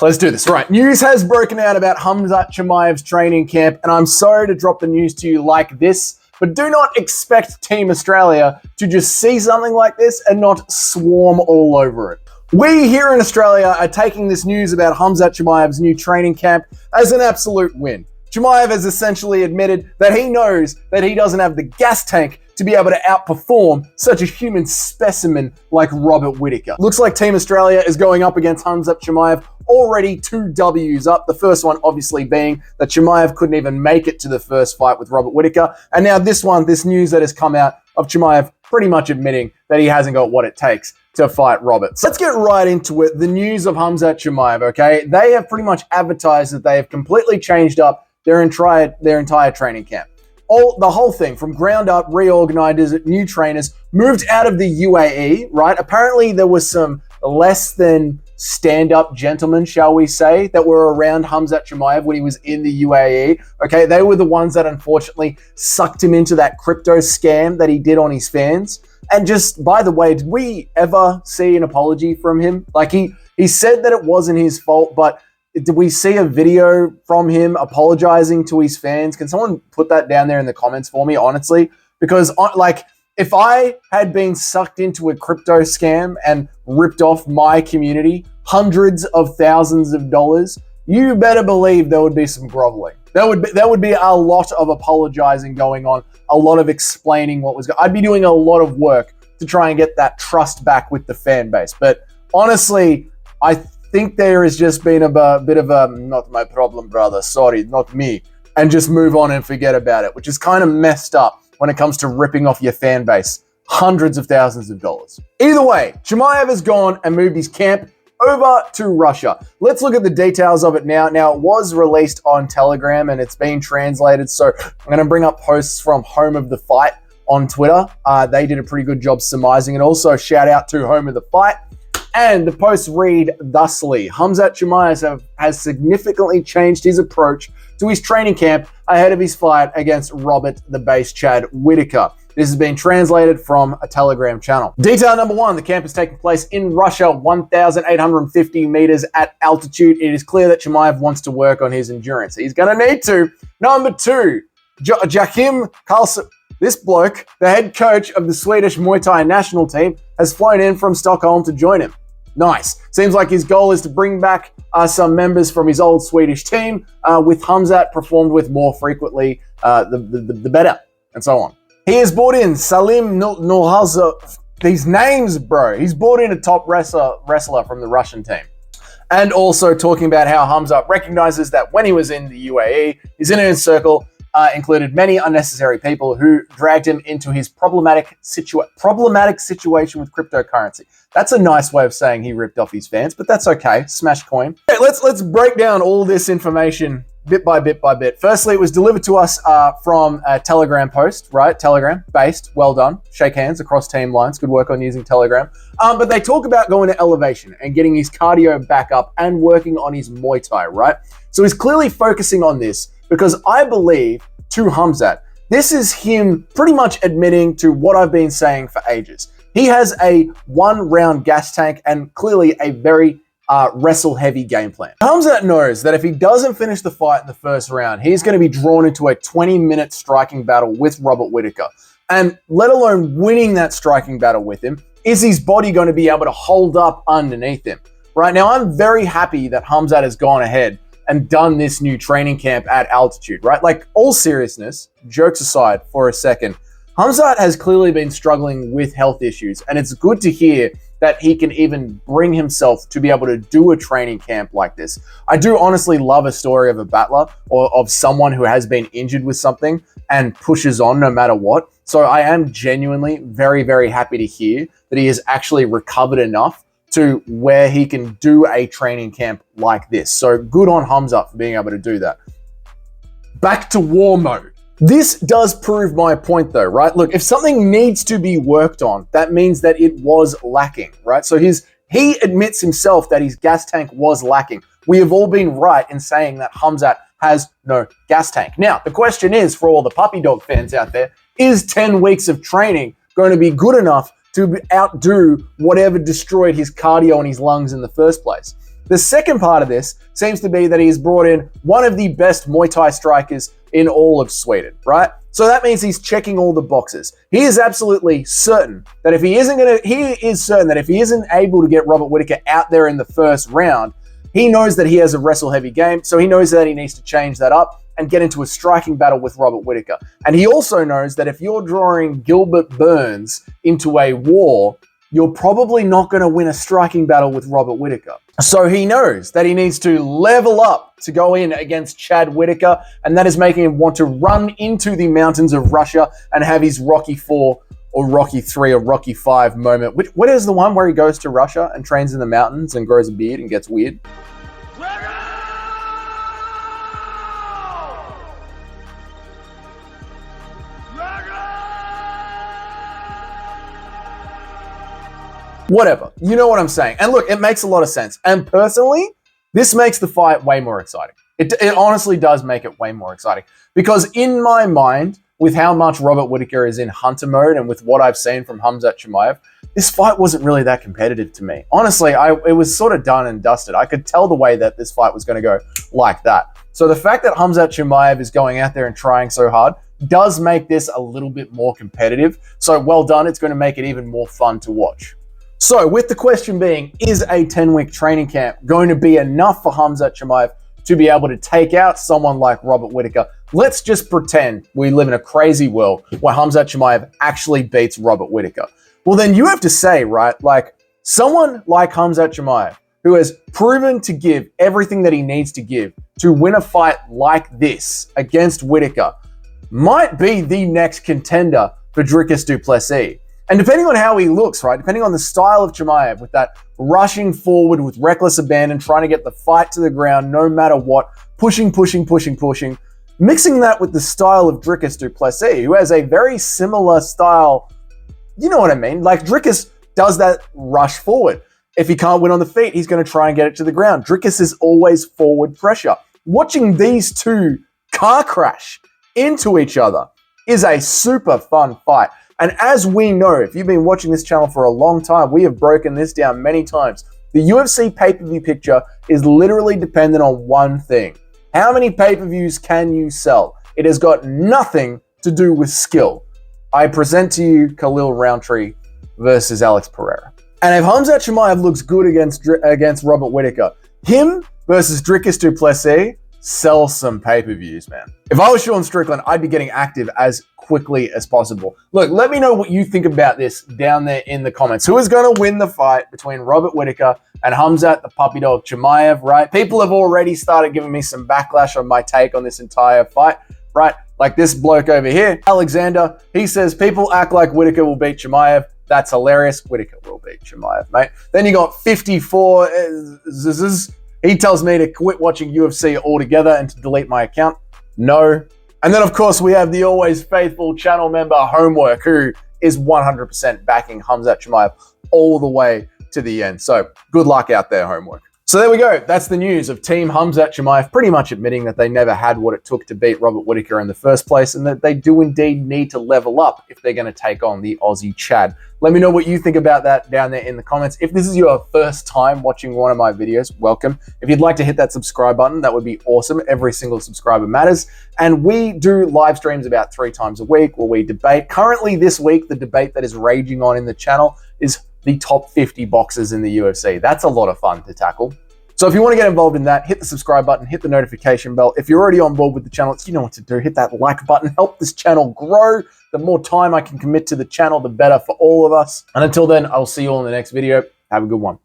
Let's do this. Right, news has broken out about Khamzat Chimaev's training camp, and I'm sorry to drop the news to you like this, but do not expect Team Australia to just see something like this and not swarm all over it. We here in Australia are taking this news about Khamzat Chimaev's new training camp as an absolute win. Chimaev has essentially admitted that he knows that he doesn't have the gas tank to be able to outperform such a human specimen like Robert Whittaker. Looks like Team Australia is going up against Khamzat Chimaev, already 2 W's up. The first one obviously being that Chimaev couldn't even make it to the first fight with Robert Whittaker. And now this news that has come out of Chimaev pretty much admitting that he hasn't got what it takes to fight Robert. So let's get right into it. The news of Khamzat Chimaev, okay? They have pretty much advertised that they have completely changed up their entire training camp. The whole thing from ground up, reorganized, new trainers, moved out of the UAE, right? Apparently there was some less than stand-up gentlemen, shall we say, that were around Khamzat Chimaev when he was in the UAE. Okay, they were the ones that unfortunately sucked him into that crypto scam that he did on his fans. And just, by the way, did we ever see an apology from him? Like he said that it wasn't his fault, but did we see a video from him apologizing to his fans? Can someone put that down there in the comments for me, honestly? Because, like, if I had been sucked into a crypto scam and ripped off my community hundreds of thousands of dollars, you better believe there would be some groveling. There would be a lot of apologizing going on, a lot of explaining what was going on. I'd be doing a lot of work to try and get that trust back with the fan base. But honestly, I think there has just been a bit of a, not my problem, brother, sorry, not me, and just move on and forget about it, which is kind of messed up when it comes to ripping off your fan base hundreds of thousands of dollars. Either way, Chimaev has gone and moved his camp over to Russia. Let's look at the details of it now. Now, it was released on Telegram and it's been translated, so I'm going to bring up posts from Home of the Fight on Twitter. They did a pretty good job surmising it. Also, shout out to Home of the Fight. And the posts read thusly: Khamzat Chimaev has significantly changed his approach to his training camp ahead of his fight against Robert the Base Chad Whittaker. This has been translated from a Telegram channel. Detail number 1, the camp is taking place in Russia, 1,850 meters at altitude. It is clear that Chimaev wants to work on his endurance. He's going to need to. Number 2, Joachim Karlsson. This bloke, the head coach of the Swedish Muay Thai national team, has flown in from Stockholm to join him. Nice. Seems like his goal is to bring back some members from his old Swedish team, with Khamzat performed with more frequently, the better, and so on. He has brought in Salim Nurhazov. These names, bro. He's brought in a top wrestler from the Russian team. And also talking about how Khamzat recognizes that when he was in the UAE, his inner circle included many unnecessary people who dragged him into his problematic situation with cryptocurrency. That's a nice way of saying he ripped off his fans, but that's okay. Smash coin. Okay, let's break down all this information bit by bit by bit. Firstly, it was delivered to us from a Telegram post, right? Telegram based. Well done. Shake hands across team lines. Good work on using Telegram. But they talk about going to elevation and getting his cardio back up and working on his Muay Thai, right? So he's clearly focusing on this because I believe, to Khamzat, this is him pretty much admitting to what I've been saying for ages. He has a 1-round gas tank and clearly a very wrestle-heavy game plan. Khamzat knows that if he doesn't finish the fight in the first round, he's going to be drawn into a 20-minute striking battle with Robert Whittaker. And let alone winning that striking battle with him, is his body going to be able to hold up underneath him? Right now, I'm very happy that Khamzat has gone ahead and done this new training camp at altitude, right? Like, all seriousness, jokes aside for a second, Khamzat has clearly been struggling with health issues, and it's good to hear that he can even bring himself to be able to do a training camp like this. I do honestly love a story of a battler or of someone who has been injured with something and pushes on no matter what. So I am genuinely very, very happy to hear that he has actually recovered enough to where he can do a training camp like this. So good on Khamzat for being able to do that. Back to war mode. This does prove my point though, right? Look, if something needs to be worked on, that means that it was lacking, right? So he admits himself that his gas tank was lacking. We have all been right in saying that Khamzat has no gas tank. Now, the question is, for all the puppy dog fans out there, is 10 weeks of training going to be good enough to outdo whatever destroyed his cardio and his lungs in the first place? The second part of this seems to be that he's brought in one of the best Muay Thai strikers in all of Sweden, right? So that means he's checking all the boxes. He is absolutely certain that if he isn't able to get Robert Whittaker out there in the first round, he knows that he has a wrestle heavy game, so he knows that he needs to change that up and get into a striking battle with Robert Whittaker. And he also knows that if you're drawing Gilbert Burns into a war, you're probably not going to win a striking battle with Robert Whittaker. So he knows that he needs to level up to go in against Chad Whittaker, and that is making him want to run into the mountains of Russia and have his Rocky IV or Rocky III or Rocky V moment. What is the one where he goes to Russia and trains in the mountains and grows a beard and gets weird? Whatever. You know what I'm saying. And look, it makes a lot of sense. And personally, this makes the fight way more exciting. It honestly does make it way more exciting. Because in my mind, with how much Robert Whittaker is in hunter mode and with what I've seen from Khamzat Chimaev, this fight wasn't really that competitive to me. Honestly, it was sort of done and dusted. I could tell the way that this fight was going to go like that. So the fact that Khamzat Chimaev is going out there and trying so hard does make this a little bit more competitive. So well done. It's going to make it even more fun to watch. So with the question being, is a 10-week training camp going to be enough for Khamzat Chimaev to be able to take out someone like Robert Whittaker? Let's just pretend we live in a crazy world where Khamzat Chimaev actually beats Robert Whittaker. Well, then you have to say, right, like someone like Khamzat Chimaev, who has proven to give everything that he needs to give to win a fight like this against Whittaker, might be the next contender for Dricus du Plessis. And depending on how he looks, right, depending on the style of Chimaev, with that rushing forward with reckless abandon, trying to get the fight to the ground no matter what, pushing, mixing that with the style of Dricus du Plessis, who has a very similar style, you know what I mean? Like Dricus does that rush forward. If he can't win on the feet, he's going to try and get it to the ground. Dricus is always forward pressure. Watching these two car crash into each other is a super fun fight. And as we know, if you've been watching this channel for a long time, we have broken this down many times. The UFC pay-per-view picture is literally dependent on one thing. How many pay-per-views can you sell? It has got nothing to do with skill. I present to you Khalil Roundtree versus Alex Pereira. And if Khamzat Chimaev looks good against Robert Whittaker, him versus Dricus du Plessis, sell some pay-per-views, man. If I was Sean Strickland, I'd be getting active as quickly as possible. Look, let me know what you think about this down there in the comments. Who is going to win the fight between Robert Whittaker and Khamzat the puppy dog Chimaev, right? People have already started giving me some backlash on my take on this entire fight, right? Like this bloke over here, Alexander, he says people act like Whittaker will beat Chimaev. That's hilarious. Whittaker will beat Chimaev, mate. Then you got 54. He tells me to quit watching UFC altogether and to delete my account. No. And then, of course, we have the always faithful channel member Homework, who is 100% backing Khamzat Chimaev all the way to the end. So good luck out there, Homework. So there we go. That's the news of Team Khamzat Chimaev pretty much admitting that they never had what it took to beat Robert Whittaker in the first place, and that they do indeed need to level up if they're going to take on the Aussie Chad. Let me know what you think about that down there in the comments. If this is your first time watching one of my videos, welcome. If you'd like to hit that subscribe button, that would be awesome. Every single subscriber matters. And we do live streams about 3 times a week where we debate. Currently this week, the debate that is raging on in the channel is the top 50 boxers in the UFC. That's a lot of fun to tackle. So if you want to get involved in that, hit the subscribe button, hit the notification bell. If you're already on board with the channel, you know what to do. Hit that like button, help this channel grow. The more time I can commit to the channel, the better for all of us. And until then, I'll see you all in the next video. Have a good one.